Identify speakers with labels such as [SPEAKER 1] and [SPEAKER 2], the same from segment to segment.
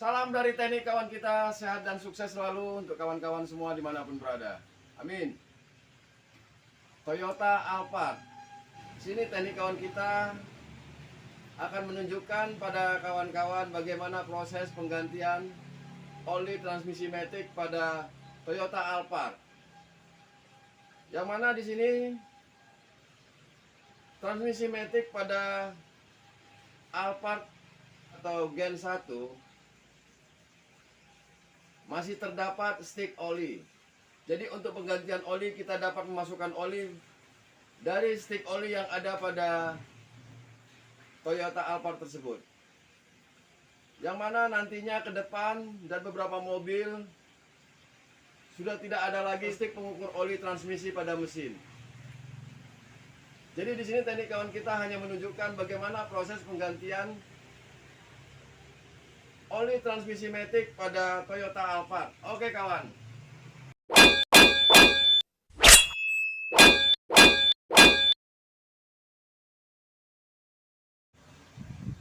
[SPEAKER 1] Salam dari teknik kawan kita, sehat dan sukses selalu untuk kawan-kawan semua dimanapun berada. Amin. Toyota Alphard. Sini teknik kawan kita akan menunjukkan pada kawan-kawan bagaimana proses penggantian oli transmisi matic pada Toyota Alphard. Yang mana di sini transmisi matic pada Alphard atau Gen 1 masih terdapat stick oli. Jadi untuk penggantian oli kita dapat memasukkan oli dari stick oli yang ada pada Toyota Alphard tersebut. Yang mana nantinya ke depan dan beberapa mobil sudah tidak ada lagi stick pengukur oli transmisi pada mesin. Jadi di sini teknik kawan kita hanya menunjukkan bagaimana proses penggantian oli transmisi matic pada Toyota Alphard. Oke kawan.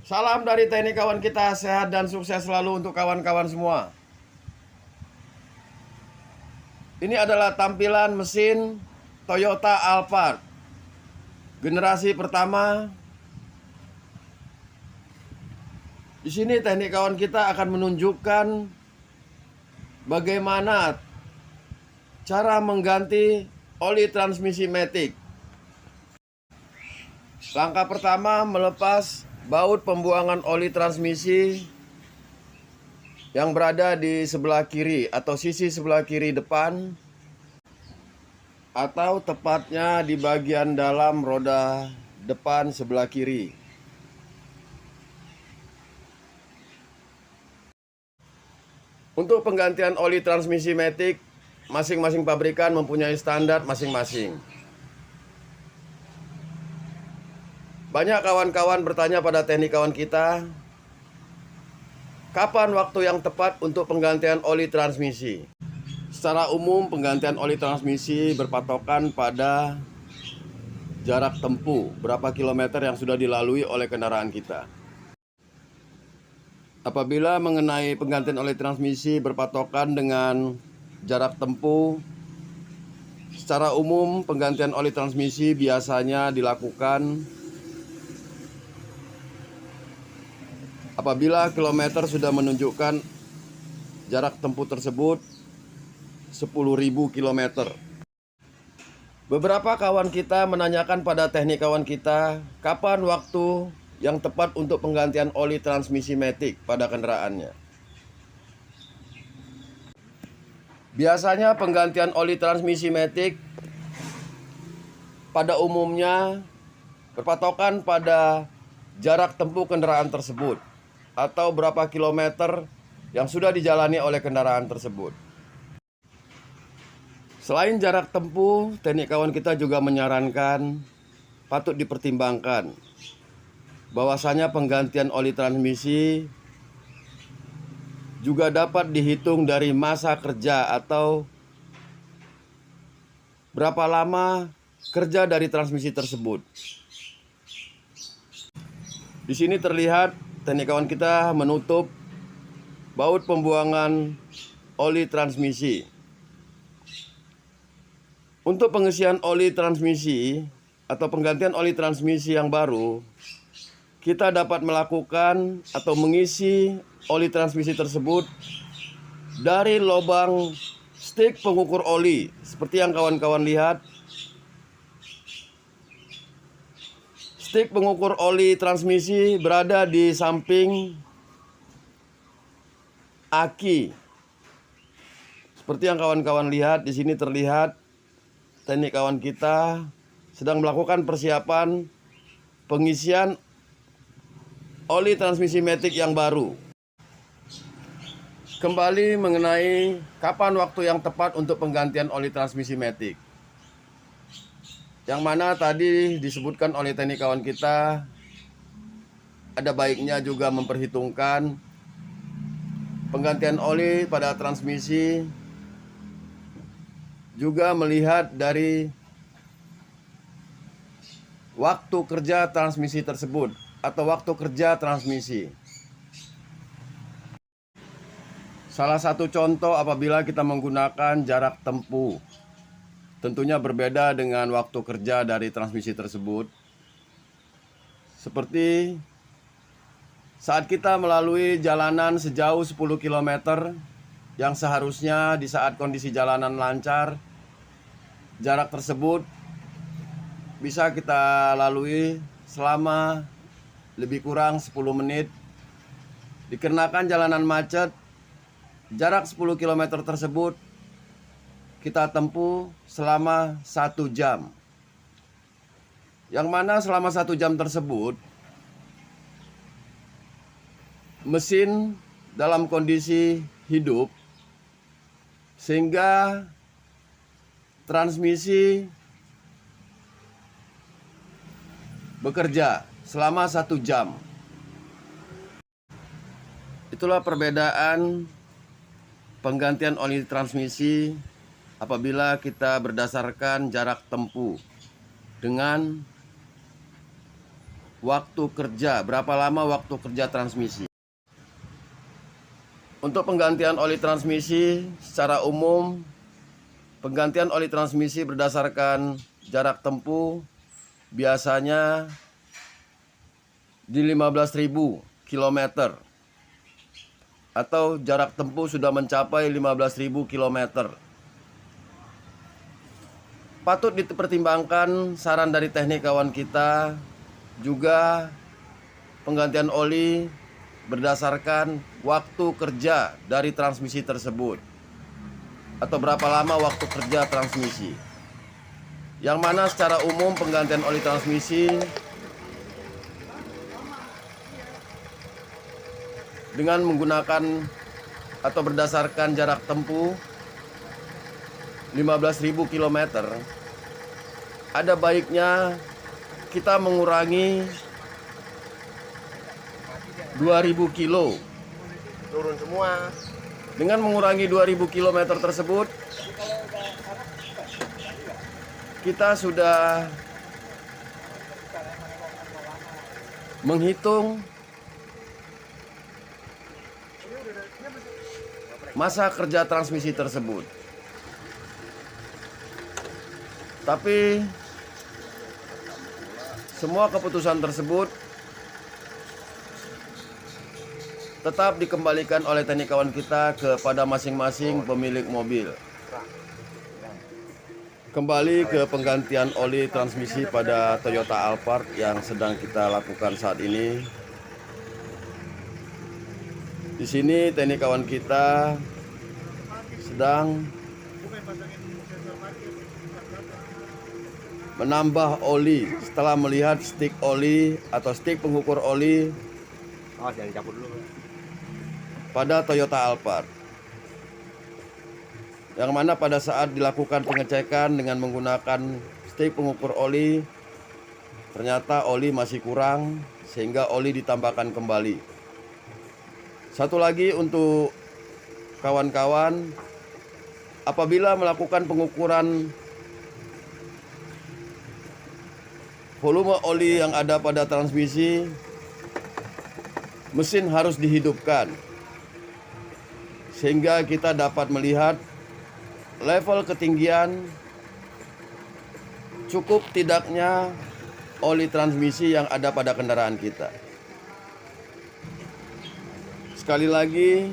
[SPEAKER 1] Salam dari teknik kawan kita, sehat dan sukses selalu untuk kawan-kawan semua. Ini adalah tampilan mesin Toyota Alphard generasi pertama. Di sini teknik kawan kita akan menunjukkan bagaimana cara mengganti oli transmisi matic. Langkah pertama, melepas baut pembuangan oli transmisi yang berada di sebelah kiri atau sisi sebelah kiri depan, atau tepatnya di bagian dalam roda depan sebelah kiri. Untuk penggantian oli transmisi matic, masing-masing pabrikan mempunyai standar masing-masing. Banyak kawan-kawan bertanya pada teknik kawan kita, kapan waktu yang tepat untuk penggantian oli transmisi? Secara umum, penggantian oli transmisi berpatokan pada jarak tempuh, berapa kilometer yang sudah dilalui oleh kendaraan kita. Apabila mengenai penggantian oli transmisi berpatokan dengan jarak tempuh, secara umum penggantian oli transmisi biasanya dilakukan apabila kilometer sudah menunjukkan jarak tempuh tersebut 10.000 km. Beberapa kawan kita menanyakan pada teknik kawan kita, kapan waktu yang tepat untuk penggantian oli transmisi matic pada kendaraannya. Biasanya penggantian oli transmisi matic pada umumnya berpatokan pada jarak tempuh kendaraan tersebut atau berapa kilometer yang sudah dijalani oleh kendaraan tersebut. Selain jarak tempuh, teknik kawan kita juga menyarankan patut dipertimbangkan bahwasanya penggantian oli transmisi juga dapat dihitung dari masa kerja atau berapa lama kerja dari transmisi tersebut. Di sini terlihat teknik kawan kita menutup baut pembuangan oli transmisi. Untuk pengisian oli transmisi atau penggantian oli transmisi yang baru, kita dapat melakukan atau mengisi oli transmisi tersebut dari lubang stick pengukur oli. Seperti yang kawan-kawan lihat, stick pengukur oli transmisi berada di samping aki. Seperti yang kawan-kawan lihat, di sini terlihat teknik kawan kita sedang melakukan persiapan pengisian oli transmisi matic yang baru. Kembali mengenai kapan waktu yang tepat untuk penggantian oli transmisi matic, yang mana tadi disebutkan oleh teknik kawan kita, ada baiknya juga memperhitungkan penggantian oli pada transmisi juga melihat dari waktu kerja transmisi tersebut atau waktu kerja transmisi. Salah satu contoh apabila kita menggunakan jarak tempuh, tentunya berbeda dengan waktu kerja dari transmisi tersebut. Seperti saat kita melalui jalanan sejauh 10 km yang seharusnya di saat kondisi jalanan lancar, jarak tersebut bisa kita lalui selama lebih kurang 10 menit. Dikarenakan jalanan macet, jarak 10 km tersebut kita tempuh selama 1 jam. Yang mana selama 1 jam tersebut mesin dalam kondisi hidup, sehingga transmisi bekerja selama 1 jam. Itulah perbedaan penggantian oli transmisi apabila kita berdasarkan jarak tempuh dengan waktu kerja, berapa lama waktu kerja transmisi. Untuk penggantian oli transmisi secara umum, penggantian oli transmisi berdasarkan jarak tempuh biasanya di 15.000 km atau jarak tempuh sudah mencapai 15.000 km. Patut dipertimbangkan saran dari teknik kawan kita, juga penggantian oli berdasarkan waktu kerja dari transmisi tersebut atau berapa lama waktu kerja transmisi. Yang mana secara umum penggantian oli transmisi dengan menggunakan atau berdasarkan jarak tempuh 15.000 km, ada baiknya kita mengurangi 2.000 kilo.
[SPEAKER 2] Turun semua.
[SPEAKER 1] Dengan mengurangi 2.000 km tersebut, kita sudah menghitung masa kerja transmisi tersebut. Tapi semua keputusan tersebut tetap dikembalikan oleh teknik kawan kita kepada masing-masing pemilik mobil. Kembali ke penggantian oli transmisi pada Toyota Alphard yang sedang kita lakukan saat ini. Di sini teknik kawan kita sedang menambah oli setelah melihat stik oli atau stik pengukur oli
[SPEAKER 2] Jangan cabut dulu.
[SPEAKER 1] pada Toyota Alphard, yang mana pada saat dilakukan pengecekan dengan menggunakan stik pengukur oli, ternyata oli masih kurang sehingga oli ditambahkan kembali. Satu lagi untuk kawan-kawan, apabila melakukan pengukuran volume oli yang ada pada transmisi, mesin harus dihidupkan sehingga kita dapat melihat level ketinggian cukup tidaknya oli transmisi yang ada pada kendaraan kita. Sekali lagi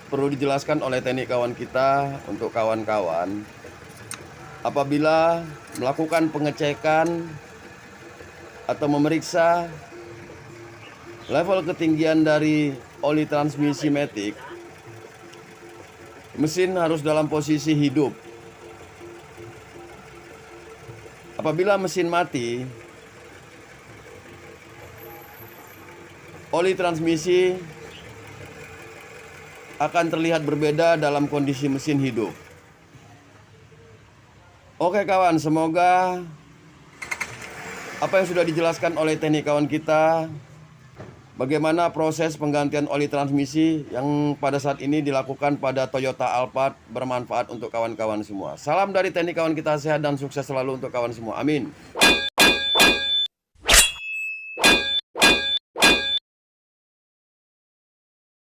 [SPEAKER 1] perlu dijelaskan oleh teknik kawan kita untuk kawan-kawan, apabila melakukan pengecekan atau memeriksa level ketinggian dari oli transmisi matic, mesin harus dalam posisi hidup. Apabila mesin mati, oli transmisi akan terlihat berbeda dalam kondisi mesin hidup. Oke kawan, semoga apa yang sudah dijelaskan oleh teknik kawan kita, bagaimana proses penggantian oli transmisi yang pada saat ini dilakukan pada Toyota Alphard, bermanfaat untuk kawan-kawan semua. Salam dari teknik kawan kita, sehat dan sukses selalu untuk kawan semua. Amin.